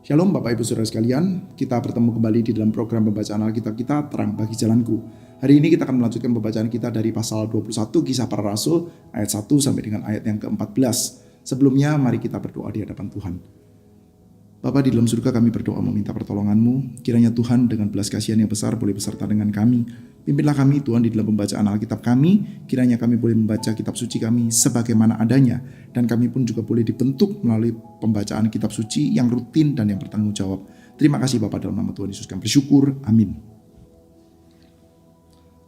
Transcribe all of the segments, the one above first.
Shalom Bapak Ibu Saudara sekalian, kita bertemu kembali di dalam program pembacaan Alkitab kita, Terang Bagi Jalanku. Hari ini kita akan melanjutkan pembacaan kita dari pasal 21 Kisah Para Rasul, ayat 1 sampai dengan ayat yang ke-14. Sebelumnya mari kita berdoa di hadapan Tuhan. Bapa di dalam surga, kami berdoa meminta pertolongan-Mu. Kiranya Tuhan dengan belas kasihan yang besar boleh beserta dengan kami. Pimpinlah kami Tuhan di dalam pembacaan Alkitab kami. Kiranya kami boleh membaca kitab suci kami sebagaimana adanya. Dan kami pun juga boleh dibentuk melalui pembacaan kitab suci yang rutin dan yang bertanggung jawab. Terima kasih Bapa, dalam nama Tuhan Yesus kami bersyukur. Amin.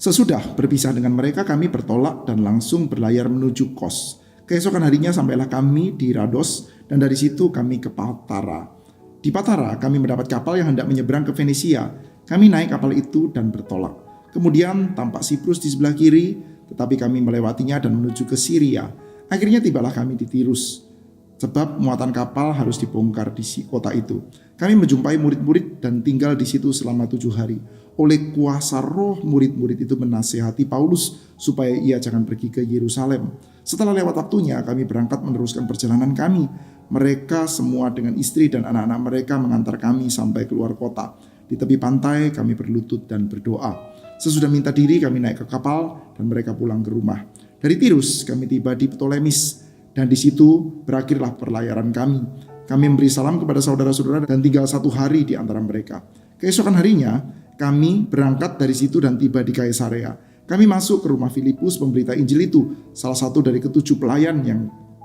Sesudah berpisah dengan mereka, kami bertolak dan langsung berlayar menuju Kos. Keesokan harinya sampailah kami di Rados, dan dari situ kami ke Patara. Di Patara kami mendapat kapal yang hendak menyeberang ke Venesia. Kami naik kapal itu dan bertolak. Kemudian tampak Siprus di sebelah kiri, tetapi kami melewatinya dan menuju ke Syria. Akhirnya tibalah kami di Tirus, sebab muatan kapal harus dibongkar di kota itu. Kami menjumpai murid-murid dan tinggal di situ selama 7 hari. Oleh kuasa roh, murid-murid itu menasihati Paulus supaya ia jangan pergi ke Yerusalem. Setelah lewat waktunya, kami berangkat meneruskan perjalanan kami. Mereka semua dengan istri dan anak-anak mereka mengantar kami sampai keluar kota. Di tepi pantai kami berlutut dan berdoa. Sesudah minta diri kami naik ke kapal dan mereka pulang ke rumah. Dari Tirus kami tiba di Ptolemis dan di situ berakhirlah perlayaran kami. Kami memberi salam kepada saudara-saudara dan tinggal 1 hari di antara mereka. Keesokan harinya kami berangkat dari situ dan tiba di Kaisarea. Kami masuk ke rumah Filipus pemberita Injil itu, salah satu dari ke-7 pelayan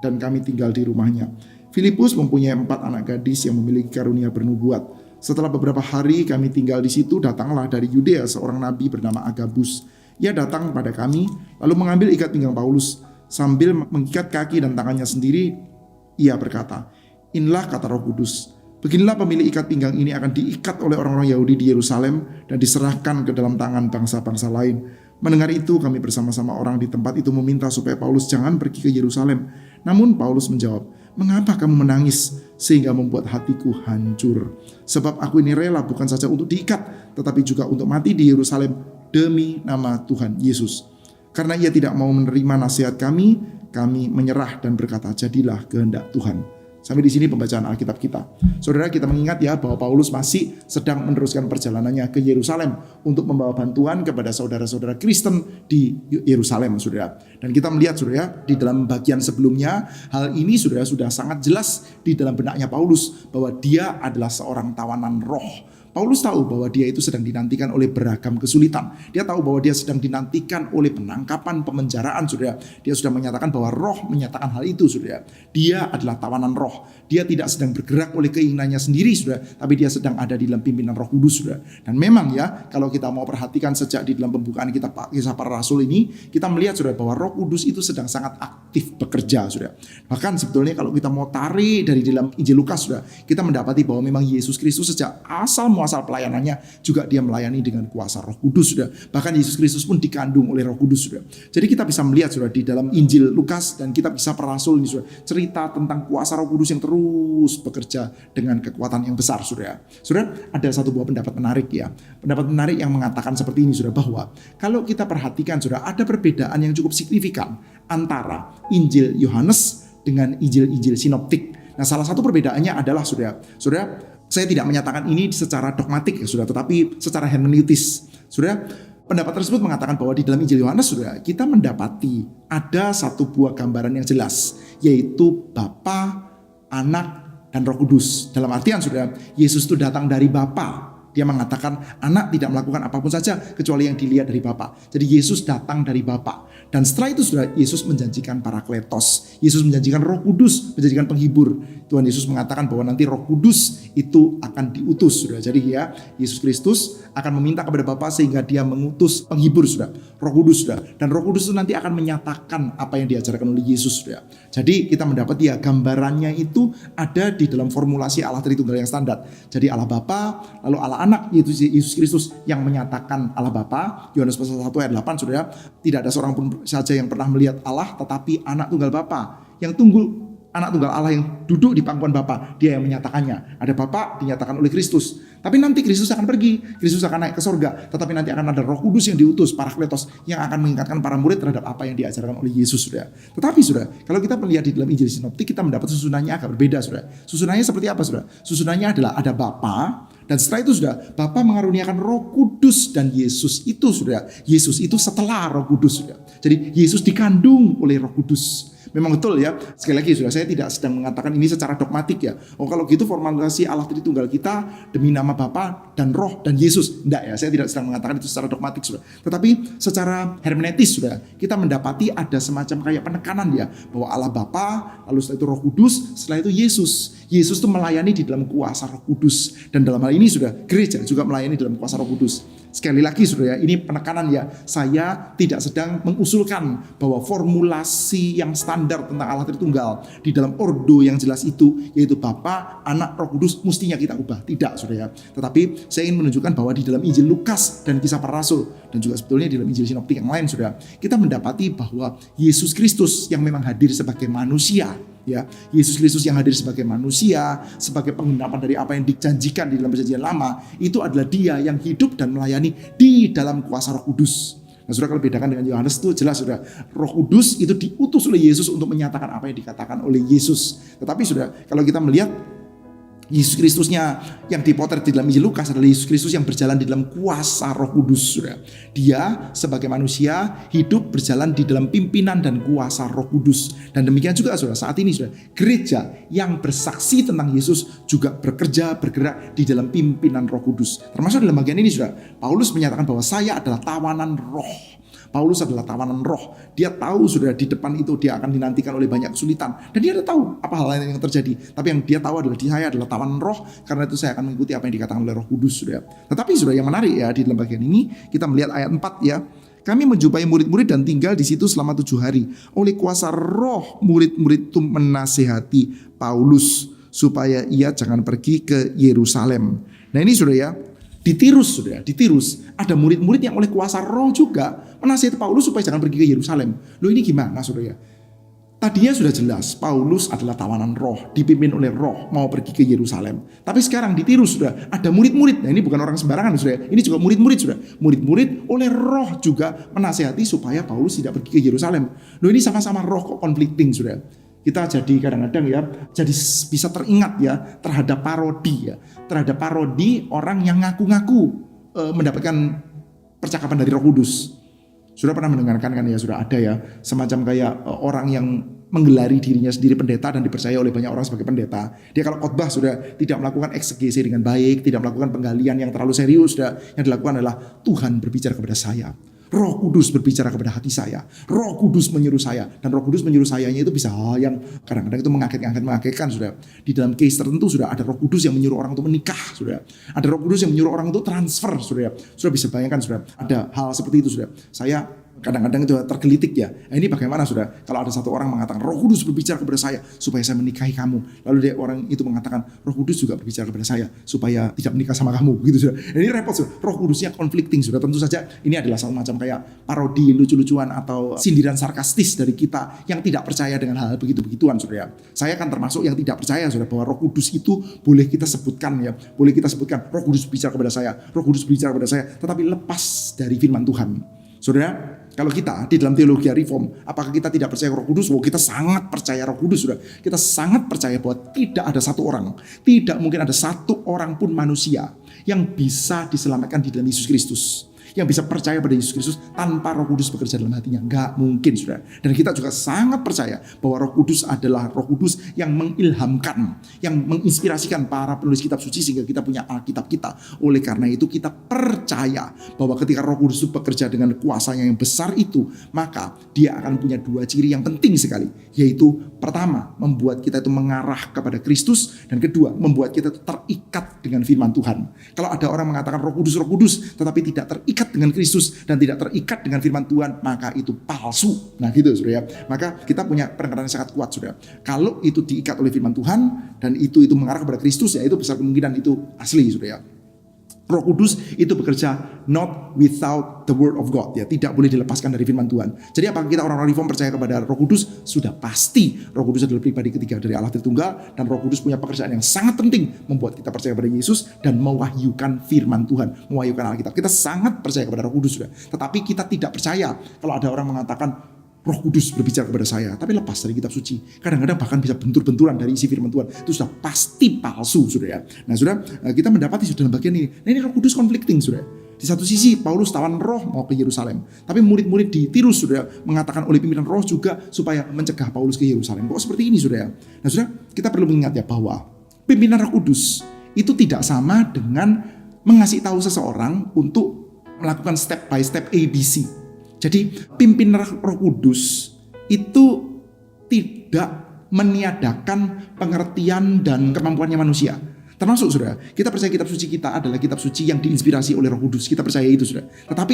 dan kami tinggal di rumahnya. Filipus mempunyai 4 anak gadis yang memiliki karunia bernubuat. Setelah beberapa hari kami tinggal di situ, datanglah dari Yudea seorang nabi bernama Agabus. Ia datang pada kami, lalu mengambil ikat pinggang Paulus. Sambil mengikat kaki dan tangannya sendiri, ia berkata, "Inilah kata Roh Kudus. Beginilah pemilik ikat pinggang ini akan diikat oleh orang-orang Yahudi di Yerusalem dan diserahkan ke dalam tangan bangsa-bangsa lain." Mendengar itu, kami bersama-sama orang di tempat itu meminta supaya Paulus jangan pergi ke Yerusalem. Namun Paulus menjawab, "Mengapa kamu menangis sehingga membuat hatiku hancur? Sebab aku ini rela bukan saja untuk diikat, tetapi juga untuk mati di Yerusalem demi nama Tuhan Yesus." Karena ia tidak mau menerima nasihat kami menyerah dan berkata, "Jadilah kehendak Tuhan." Sampai di sini pembacaan Alkitab kita. Saudara, kita mengingat ya bahwa Paulus masih sedang meneruskan perjalanannya ke Yerusalem untuk membawa bantuan kepada saudara-saudara Kristen di Yerusalem, saudara. Dan kita melihat, saudara, di dalam bagian sebelumnya, hal ini saudara sudah sangat jelas di dalam benaknya Paulus bahwa dia adalah seorang tawanan roh. Paulus tahu bahwa dia itu sedang dinantikan oleh beragam kesulitan. Dia tahu bahwa dia sedang dinantikan oleh penangkapan, pemenjaraan, saudara. Dia sudah menyatakan bahwa roh menyatakan hal itu, saudara. Dia adalah tawanan roh. Dia tidak sedang bergerak oleh keinginannya sendiri, saudara. Tapi dia sedang ada di dalam pimpinan Roh Kudus, saudara. Dan memang ya, kalau kita mau perhatikan sejak di dalam pembukaan kitab Kisah Para Rasul ini, kita melihat, saudara, bahwa Roh Kudus itu sedang sangat aktif bekerja, saudara. Bahkan sebetulnya kalau kita mau tarik dari dalam Injil Lukas, saudara, kita mendapati bahwa memang Yesus Kristus sejak asal pelayanannya juga dia melayani dengan kuasa Roh Kudus, sudah. Bahkan Yesus Kristus pun dikandung oleh Roh Kudus, sudah. Jadi kita bisa melihat, sudah, di dalam Injil Lukas dan kitab Kisah Para Rasul ini, sudah, cerita tentang kuasa Roh Kudus yang terus bekerja dengan kekuatan yang besar, sudah. Sudah, ada satu buah pendapat menarik ya. Pendapat menarik yang mengatakan seperti ini, sudah, bahwa kalau kita perhatikan, sudah, ada perbedaan yang cukup signifikan antara Injil Yohanes dengan Injil-Injil sinoptik. Nah, salah satu perbedaannya adalah, sudah, saya tidak menyatakan ini secara dogmatik ya, sudah, tetapi secara hermeneutis. Sudah, pendapat tersebut mengatakan bahwa di dalam Injil Yohanes, sudah, kita mendapati ada satu buah gambaran yang jelas, yaitu Bapa, Anak, dan Roh Kudus. Dalam artian, sudah, Yesus itu datang dari Bapa. Dia mengatakan anak tidak melakukan apapun saja kecuali yang dilihat dari Bapa. Jadi Yesus datang dari Bapa. Dan setelah itu, sudah, Yesus menjanjikan Parakletos. Yesus menjanjikan Roh Kudus, menjanjikan penghibur. Tuhan Yesus mengatakan bahwa nanti Roh Kudus itu akan diutus, sudah. Jadi ya, Yesus Kristus akan meminta kepada Bapa sehingga dia mengutus penghibur, sudah, Roh Kudus, sudah. Dan Roh Kudus itu nanti akan menyatakan apa yang diajarkan oleh Yesus, sudah. Jadi kita mendapat ya gambarannya itu ada di dalam formulasi Allah Tritunggal yang standar. Jadi Allah Bapa, lalu Allah Anak, yaitu Yesus Kristus yang menyatakan Allah Bapa. Yohanes pasal 1 ayat 8, saudara, tidak ada seorang pun saja yang pernah melihat Allah, tetapi Anak tunggal Bapa yang anak tunggal Allah yang duduk di pangkuan Bapa, dia yang menyatakannya. Ada Bapa dinyatakan oleh Kristus. Tapi nanti Kristus akan pergi, Kristus akan naik ke sorga. Tetapi nanti akan ada Roh Kudus yang diutus, Parakletos, yang akan mengingatkan para murid terhadap apa yang diajarkan oleh Yesus, saudara. Tetapi saudara, kalau kita melihat di dalam Injil Sinoptik, kita mendapat susunannya agak berbeda, saudara. Susunannya seperti apa, saudara? Susunannya adalah ada Bapa, dan setelah itu sudah Bapa mengaruniakan Roh Kudus, dan Yesus itu sudah Yesus itu setelah Roh Kudus sudah. Jadi Yesus dikandung oleh Roh Kudus. Memang betul ya. Sekali lagi sudah, saya tidak sedang mengatakan ini secara dogmatik ya. Oh kalau gitu formalisasi Allah Tritunggal kita demi nama Bapa dan Roh dan Yesus. Tidak ya, saya tidak sedang mengatakan itu secara dogmatik sudah. Tetapi secara hermeneutis sudah, kita mendapati ada semacam kayak penekanan ya, bahwa Allah Bapa, lalu setelah itu Roh Kudus, setelah itu Yesus. Yesus itu melayani di dalam kuasa Roh Kudus, dan dalam hal ini sudah gereja juga melayani dalam kuasa Roh Kudus. Sekali lagi saudara, ini penekanan ya. Saya tidak sedang mengusulkan bahwa formulasi yang standar tentang Allah Tritunggal di dalam ordo yang jelas itu, yaitu Bapa, Anak, Roh Kudus, mestinya kita ubah. Tidak saudara. Tetapi saya ingin menunjukkan bahwa di dalam Injil Lukas dan Kisah Para Rasul, dan juga sebetulnya di dalam Injil Sinoptik yang lain saudara, kita mendapati bahwa Yesus Kristus yang memang hadir sebagai manusia, ya, Yesus Kristus yang hadir sebagai manusia, sebagai penggenapan dari apa yang dijanjikan di dalam Perjanjian Lama, itu adalah Dia yang hidup dan melayani di dalam kuasa Roh Kudus. Nah, saudara, kalau bedakan dengan Yohanes itu jelas sudah, Roh Kudus itu diutus oleh Yesus untuk menyatakan apa yang dikatakan oleh Yesus. Tetapi sudah, kalau kita melihat Yesus Kristusnya yang dipotret di dalam Injil Lukas adalah Yesus Kristus yang berjalan di dalam kuasa Roh Kudus, saudara. Dia sebagai manusia hidup berjalan di dalam pimpinan dan kuasa Roh Kudus. Dan demikian juga saudara, saat ini saudara, gereja yang bersaksi tentang Yesus juga bergerak di dalam pimpinan Roh Kudus. Termasuk dalam bagian ini saudara, Paulus menyatakan bahwa saya adalah tawanan roh. Paulus adalah tawanan roh. Dia tahu sudah di depan itu dia akan dinantikan oleh banyak kesulitan. Dan dia tahu apa hal lain yang terjadi. Tapi yang dia tahu adalah saya adalah tawanan roh. Karena itu saya akan mengikuti apa yang dikatakan oleh Roh Kudus. Sudah. Tetapi sudah, yang menarik ya di dalam bagian ini, kita melihat ayat 4 ya. Kami menjumpai murid-murid dan tinggal di situ selama 7 hari. Oleh kuasa roh, murid-murid itu menasihati Paulus supaya ia jangan pergi ke Yerusalem. Nah ini sudah ya. Di Tirus ada murid-murid yang oleh kuasa roh juga menasihati Paulus supaya jangan pergi ke Yerusalem. Loh ini gimana saudara? Tadinya sudah jelas Paulus adalah tawanan roh, dipimpin oleh roh mau pergi ke Yerusalem. Tapi sekarang di Tirus sudah ada murid-murid. Nah ini bukan orang sembarangan saudara. Ini juga murid-murid sudah. Murid-murid oleh roh juga menasihati supaya Paulus tidak pergi ke Yerusalem. Loh ini sama-sama roh kok konflikting saudara. Kita jadi kadang-kadang ya, jadi bisa teringat ya terhadap parodi ya. Terhadap parodi orang yang ngaku-ngaku mendapatkan percakapan dari Roh Kudus. Sudah pernah mendengarkan kan ya, sudah ada ya semacam kayak orang yang menggelari dirinya sendiri pendeta dan dipercaya oleh banyak orang sebagai pendeta. Dia kalau khotbah sudah tidak melakukan eksegesi dengan baik, tidak melakukan penggalian yang terlalu serius. Sudah, yang dilakukan adalah Tuhan berbicara kepada saya. Roh Kudus berbicara kepada hati saya. Roh Kudus menyuruh saya. Dan Roh Kudus menyuruh sayanya itu bisa hal yang kadang-kadang itu mengagetkan sudah. Di dalam case tertentu sudah ada Roh Kudus yang menyuruh orang untuk menikah sudah. Ada Roh Kudus yang menyuruh orang untuk transfer sudah. Sudah bisa bayangkan sudah. Ada hal seperti itu sudah. Saya kadang-kadang itu tergelitik ya. Nah, ini bagaimana sudah? Kalau ada satu orang mengatakan Roh Kudus berbicara kepada saya supaya saya menikahi kamu. Lalu dia orang itu mengatakan Roh Kudus juga berbicara kepada saya supaya tidak menikah sama kamu. Begitu sudah. Nah, ini repot sudah. Roh Kudusnya conflicting sudah. Tentu saja ini adalah semacam kayak parodi lucu-lucuan atau sindiran sarkastis dari kita yang tidak percaya dengan hal begitu-begituan sudah ya. Saya kan termasuk yang tidak percaya sudah bahwa Roh Kudus itu boleh kita sebutkan ya. Boleh kita sebutkan Roh Kudus berbicara kepada saya. Roh Kudus berbicara kepada saya. Tetapi lepas dari firman Tuhan. Saudara, kalau kita di dalam teologi reform, apakah kita tidak percaya Roh Kudus? Oh, kita sangat percaya Roh Kudus, sudah. Kita sangat percaya bahwa tidak ada satu orang, tidak mungkin ada satu orang pun manusia yang bisa diselamatkan di dalam Yesus Kristus. Yang bisa percaya pada Yesus Kristus tanpa Roh Kudus bekerja dalam hatinya. Enggak mungkin, saudara. Dan kita juga sangat percaya bahwa Roh Kudus adalah Roh Kudus yang mengilhamkan, yang menginspirasikan para penulis kitab suci sehingga kita punya Alkitab kita. Oleh karena itu kita percaya bahwa ketika Roh Kudus itu bekerja dengan kuasanya yang besar itu, maka dia akan punya dua ciri yang penting sekali. Yaitu pertama, membuat kita itu mengarah kepada Kristus. Dan kedua, membuat kita itu terikat dengan firman Tuhan. Kalau ada orang mengatakan Roh Kudus, tetapi tidak terikat dengan Kristus dan tidak terikat dengan firman Tuhan, maka itu palsu. Nah gitu saudara ya. Maka kita punya penekanan yang sangat kuat saudara. Kalau itu diikat oleh firman Tuhan dan itu mengarah kepada Kristus, ya itu besar kemungkinan itu asli saudara ya. Roh Kudus itu bekerja not without the word of God, ya, tidak boleh dilepaskan dari firman Tuhan. Jadi apakah kita orang-orang reform percaya kepada Roh Kudus? Sudah pasti Roh Kudus adalah pribadi ketiga dari Allah Tritunggal, dan Roh Kudus punya pekerjaan yang sangat penting membuat kita percaya kepada Yesus dan mewahyukan firman Tuhan, mewahyukan Alkitab. Kita sangat percaya kepada Roh Kudus, sudah. Tetapi kita tidak percaya kalau ada orang mengatakan Roh Kudus berbicara kepada saya, tapi lepas dari kitab suci. Kadang-kadang bahkan bisa bentur-benturan dari isi firman Tuhan. Itu sudah pasti palsu, sudah ya. Nah, sudah, kita mendapati sudah dalam bagian ini. Nah, ini Roh Kudus conflicting, sudah. Di satu sisi Paulus tawan roh mau ke Yerusalem, tapi murid-murid di Tirus sudah mengatakan oleh pimpinan roh juga supaya mencegah Paulus ke Yerusalem. Kok seperti ini, sudah ya? Nah, sudah, kita perlu mengingat ya bahwa pimpinan Roh Kudus itu tidak sama dengan mengasih tahu seseorang untuk melakukan step by step ABC. Jadi pimpinan Roh Kudus itu tidak meniadakan pengertian dan kemampuannya manusia. Termasuk, saudara, kita percaya kitab suci kita adalah kitab suci yang diinspirasi oleh Roh Kudus. Kita percaya itu, saudara. Tetapi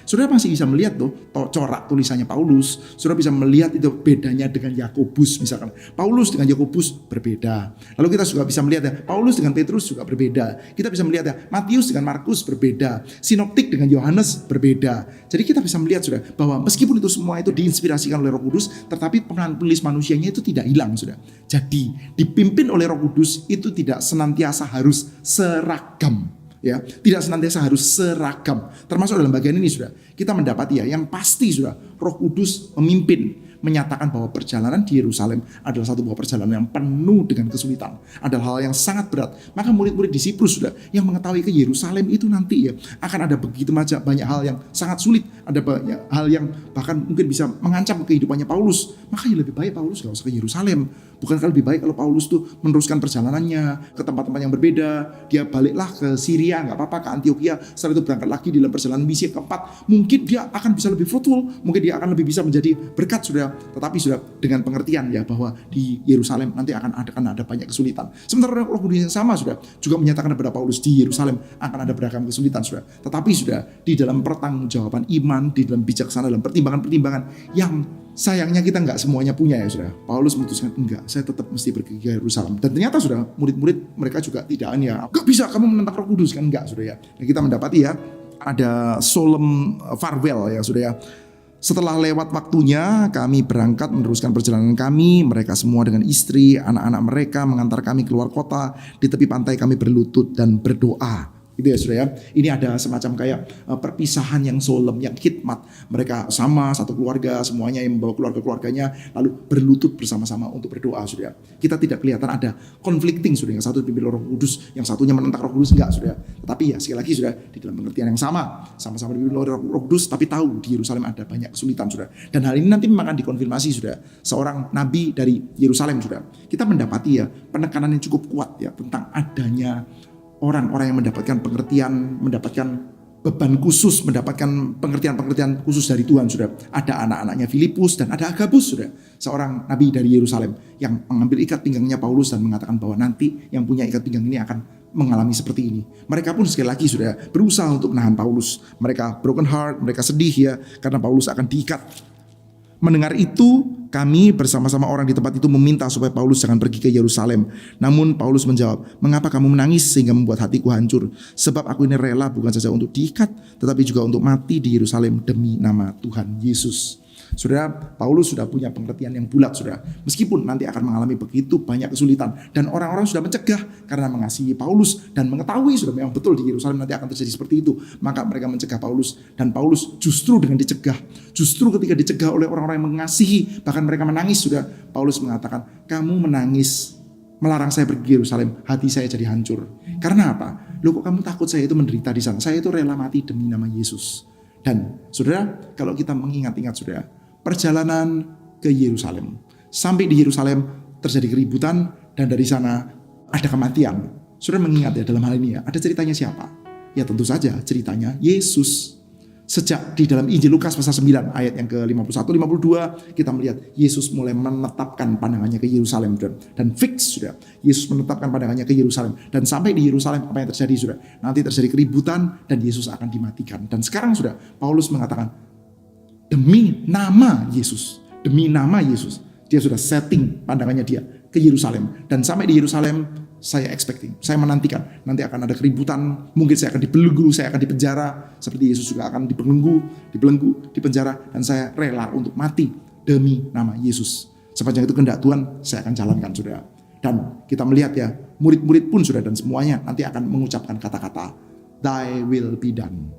saudara masih bisa melihat tuh corak tulisannya Paulus. Saudara bisa melihat itu bedanya dengan Yakobus misalkan. Paulus dengan Yakobus berbeda. Lalu kita juga bisa melihat ya, Paulus dengan Petrus juga berbeda. Kita bisa melihat ya, Matius dengan Markus berbeda. Sinoptik dengan Yohanes berbeda. Jadi kita bisa melihat, saudara, bahwa meskipun itu semua itu diinspirasikan oleh Roh Kudus, tetapi penulis manusianya itu tidak hilang, saudara. Jadi dipimpin oleh Roh Kudus itu tidak senantiasa harus seragam, ya, tidak senantiasa harus seragam. Termasuk dalam bagian ini, sudah, kita mendapati ya, yang pasti sudah Roh Kudus memimpin, menyatakan bahwa perjalanan di Yerusalem adalah satu buah perjalanan yang penuh dengan kesulitan, adalah hal yang sangat berat. Maka murid-murid di Siprus sudah yang mengetahui ke Yerusalem itu nanti ya akan ada begitu banyak hal yang sangat sulit, ada banyak hal yang bahkan mungkin bisa mengancam kehidupannya Paulus. Maka ya lebih baik Paulus gak usah ke Yerusalem. Bukankah lebih baik kalau Paulus tuh meneruskan perjalanannya ke tempat-tempat yang berbeda, dia baliklah ke Syria, gak apa-apa, ke Antioquia, setelah itu berangkat lagi dalam perjalanan misi yang keempat. Mungkin dia akan bisa lebih fruitful, mungkin dia akan lebih bisa menjadi berkat, sudah. Tetapi sudah dengan pengertian ya bahwa di Yerusalem nanti akan ada banyak kesulitan. Sementara Roh Kudus yang sama sudah juga menyatakan kepada Paulus di Yerusalem akan ada beragam kesulitan, sudah. Tetapi sudah di dalam pertanggungjawaban iman, di dalam bijaksana, dalam pertimbangan-pertimbangan yang sayangnya kita nggak semuanya punya ya, sudah. Paulus memutuskan enggak, saya tetap mesti pergi ke Yerusalem. Dan ternyata sudah murid-murid mereka juga tidak ya, nggak bisa kamu menentang Roh Kudus kan, enggak, sudah ya. Nah, kita mendapati ya ada solemn farewell ya, sudah ya. Setelah lewat waktunya, kami berangkat meneruskan perjalanan kami. Mereka semua dengan istri, anak-anak mereka mengantar kami keluar kota. Di tepi pantai kami berlutut dan berdoa. Gitu ya, saudara ya. Ini ada semacam kayak perpisahan yang solemn, yang khidmat. Mereka sama satu keluarga, semuanya yang membawa keluarga-keluarganya lalu berlutut bersama-sama untuk berdoa, saudara. Kita tidak kelihatan ada conflicting, saudara. Yang satu dipimpin Roh Kudus, yang satunya menentang Roh Kudus, enggak, saudara. Tetapi ya sekali lagi, saudara, di dalam pengertian yang sama-sama dipimpin oleh Roh Kudus, tapi tahu di Yerusalem ada banyak kesulitan, saudara. Dan hal ini nanti memang akan dikonfirmasi, saudara. Seorang nabi dari Yerusalem, saudara. Kita mendapati ya penekanan yang cukup kuat ya tentang adanya orang-orang yang mendapatkan pengertian, mendapatkan beban khusus, mendapatkan pengertian-pengertian khusus dari Tuhan, sudah. Ada anak-anaknya Filipus dan ada Agabus, sudah. Seorang nabi dari Yerusalem yang mengambil ikat pinggangnya Paulus dan mengatakan bahwa nanti yang punya ikat pinggang ini akan mengalami seperti ini. Mereka pun sekali lagi sudah berusaha untuk menahan Paulus. Mereka broken heart, mereka sedih ya karena Paulus akan diikat. Mendengar itu, kami bersama-sama orang di tempat itu meminta supaya Paulus jangan pergi ke Yerusalem. Namun Paulus menjawab, "Mengapa kamu menangis sehingga membuat hatiku hancur? Sebab aku ini rela bukan saja untuk diikat, tetapi juga untuk mati di Yerusalem demi nama Tuhan Yesus." Saudara, Paulus sudah punya pengertian yang bulat, saudara. Meskipun nanti akan mengalami begitu banyak kesulitan dan orang-orang sudah mencegah karena mengasihi Paulus dan mengetahui sudah memang betul di Yerusalem nanti akan terjadi seperti itu, maka mereka mencegah Paulus, dan Paulus justru dengan dicegah, justru ketika dicegah oleh orang-orang yang mengasihi, bahkan mereka menangis, sudah. Paulus mengatakan, "Kamu menangis melarang saya pergi ke Yerusalem, hati saya jadi hancur. Karena apa? Loh, kok kamu takut saya itu menderita di sana? Saya itu rela mati demi nama Yesus." Dan saudara, kalau kita mengingat-ingat, saudara, perjalanan ke Yerusalem, sampai di Yerusalem terjadi keributan dan dari sana ada kematian. Saudara mengingat ya dalam hal ini ya, ada ceritanya siapa? Ya tentu saja ceritanya Yesus. Sejak di dalam Injil Lukas pasal 9 ayat yang ke-51, 52 kita melihat Yesus mulai menetapkan pandangannya ke Yerusalem, dan fix sudah Yesus menetapkan pandangannya ke Yerusalem, dan sampai di Yerusalem apa yang terjadi, sudah? Nanti terjadi keributan dan Yesus akan dimatikan. Dan sekarang sudah Paulus mengatakan demi nama Yesus, demi nama Yesus, dia sudah setting pandangannya dia ke Yerusalem. Dan sampai di Yerusalem saya expecting, saya menantikan nanti akan ada keributan, mungkin saya akan dibelenggu, saya akan dipenjara, seperti Yesus juga akan dibelenggu, dipenjara, dan saya rela untuk mati demi nama Yesus. Sepanjang itu kehendak Tuhan, saya akan jalankan, saudara. Dan kita melihat ya, murid-murid pun sudah dan semuanya nanti akan mengucapkan kata-kata, Thy will be done.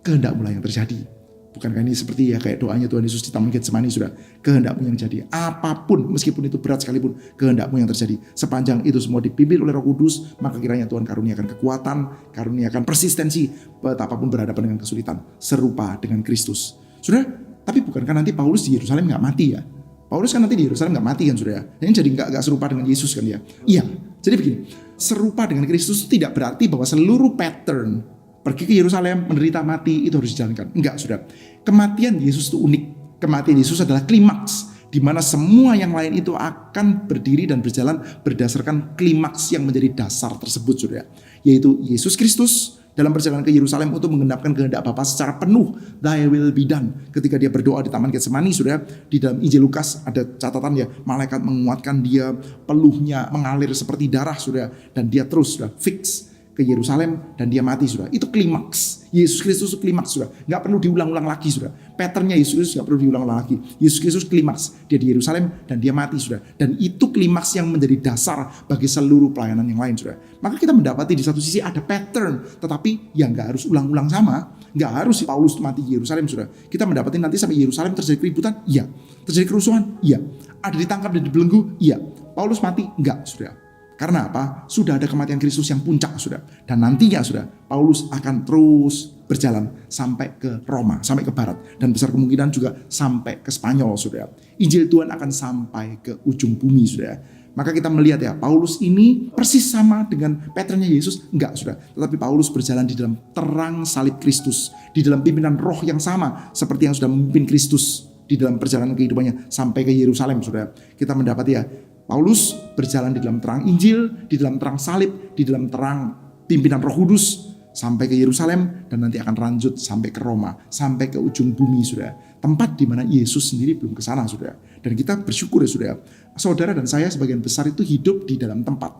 Kehendakmu lah yang terjadi. Bukankah ini seperti ya kayak doanya Tuhan Yesus di Taman Getsemani, sudah, kehendakmu yang jadi. Apapun, meskipun itu berat sekalipun, kehendakmu yang terjadi. Sepanjang itu semua dipimpin oleh Roh Kudus, maka kiranya Tuhan karuniakan kekuatan, karuniakan persistensi, betapapun berhadapan dengan kesulitan, serupa dengan Kristus. Sudah, tapi bukankah nanti Paulus di Yerusalem nggak mati ya? Paulus kan nanti di Yerusalem nggak mati kan, sudah. Ini jadi nggak serupa dengan Yesus kan ya? Iya. Jadi begini, serupa dengan Kristus tidak berarti bahwa seluruh pattern pergi ke Yerusalem, menderita, mati, itu harus dijalankan. Enggak, sudah. Kematian Yesus itu unik. Kematian Yesus adalah klimaks, di mana semua yang lain itu akan berdiri dan berjalan berdasarkan klimaks yang menjadi dasar tersebut, saudara. Yaitu Yesus Kristus dalam perjalanan ke Yerusalem untuk menggenapkan kehendak Bapa secara penuh. Thy will be done. Ketika dia berdoa di Taman Getsemani, saudara, di dalam Injil Lukas ada catatan ya, malaikat menguatkan dia, peluhnya mengalir seperti darah, saudara, dan dia terus sudah fix ke Yerusalem dan dia mati, sudah. Itu klimaks. Yesus Kristus itu klimaks, sudah. Nggak perlu diulang-ulang lagi, sudah. Patternnya Yesus Kristus nggak perlu diulang-ulang lagi. Yesus Kristus klimaks. Dia di Yerusalem dan dia mati, sudah. Dan itu klimaks yang menjadi dasar bagi seluruh pelayanan yang lain, sudah. Maka kita mendapati di satu sisi ada pattern, tetapi yang nggak harus ulang-ulang sama. Nggak harus si Paulus mati di Yerusalem, sudah. Kita mendapati nanti sampai Yerusalem terjadi keributan, iya. Terjadi kerusuhan, iya. Ada ditangkap dan dibelenggu, iya. Paulus mati, enggak, sudah. Karena apa? Sudah ada kematian Kristus yang puncak, sudah. Dan nantinya, sudah, Paulus akan terus berjalan sampai ke Roma, sampai ke barat. Dan besar kemungkinan juga sampai ke Spanyol, sudah. Injil Tuhan akan sampai ke ujung bumi, sudah. Maka kita melihat ya, Paulus ini persis sama dengan patternnya Yesus. Enggak, sudah. Tetapi Paulus berjalan di dalam terang salib Kristus. Di dalam pimpinan roh yang sama seperti yang sudah memimpin Kristus di dalam perjalanan kehidupannya sampai ke Yerusalem, sudah. Kita mendapati ya, Paulus berjalan di dalam terang Injil, di dalam terang salib, di dalam terang pimpinan Roh Kudus sampai ke Yerusalem dan nanti akan lanjut sampai ke Roma, sampai ke ujung bumi, sudah. Tempat di mana Yesus sendiri belum ke sana, sudah. Dan kita bersyukur ya, sudah. Saudara dan saya sebagian besar itu hidup di dalam tempat.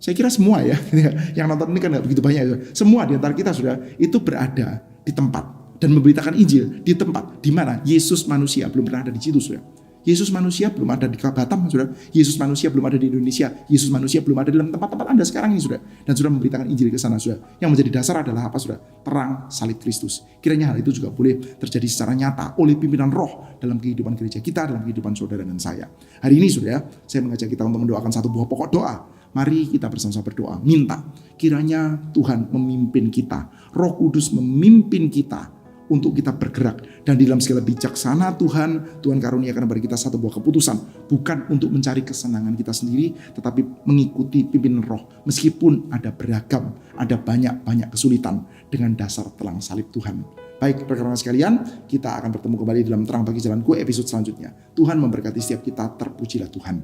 Saya kira semua ya, yang nonton ini kan nggak begitu banyak ya. Semua di antara kita, sudah, itu berada di tempat dan memberitakan Injil di tempat di mana Yesus manusia belum pernah ada di situ, sudah. Yesus manusia belum ada di Batam, saudara. Yesus manusia belum ada di Indonesia. Yesus manusia belum ada dalam tempat-tempat Anda sekarang ini, saudara. Dan sudah memberitakan Injil ke sana, saudara. Yang menjadi dasar adalah apa, saudara? Terang salib Kristus. Kiranya hal itu juga boleh terjadi secara nyata oleh pimpinan roh dalam kehidupan gereja kita, dalam kehidupan saudara dan saya. Hari ini, saudara, saya mengajak kita untuk mendoakan satu buah pokok doa. Mari kita bersama-sama berdoa. Minta kiranya Tuhan memimpin kita. Roh Kudus memimpin kita untuk kita bergerak. Dan di dalam segala bijaksana Tuhan karuniakan kepada kita satu buah keputusan. Bukan untuk mencari kesenangan kita sendiri, tetapi mengikuti pimpinan roh. Meskipun ada beragam, ada banyak kesulitan dengan dasar telang salib Tuhan. Baik, rekan-rekan sekalian, kita akan bertemu kembali dalam Terang Bagi Jalanku episode selanjutnya. Tuhan memberkati setiap kita, terpujilah Tuhan.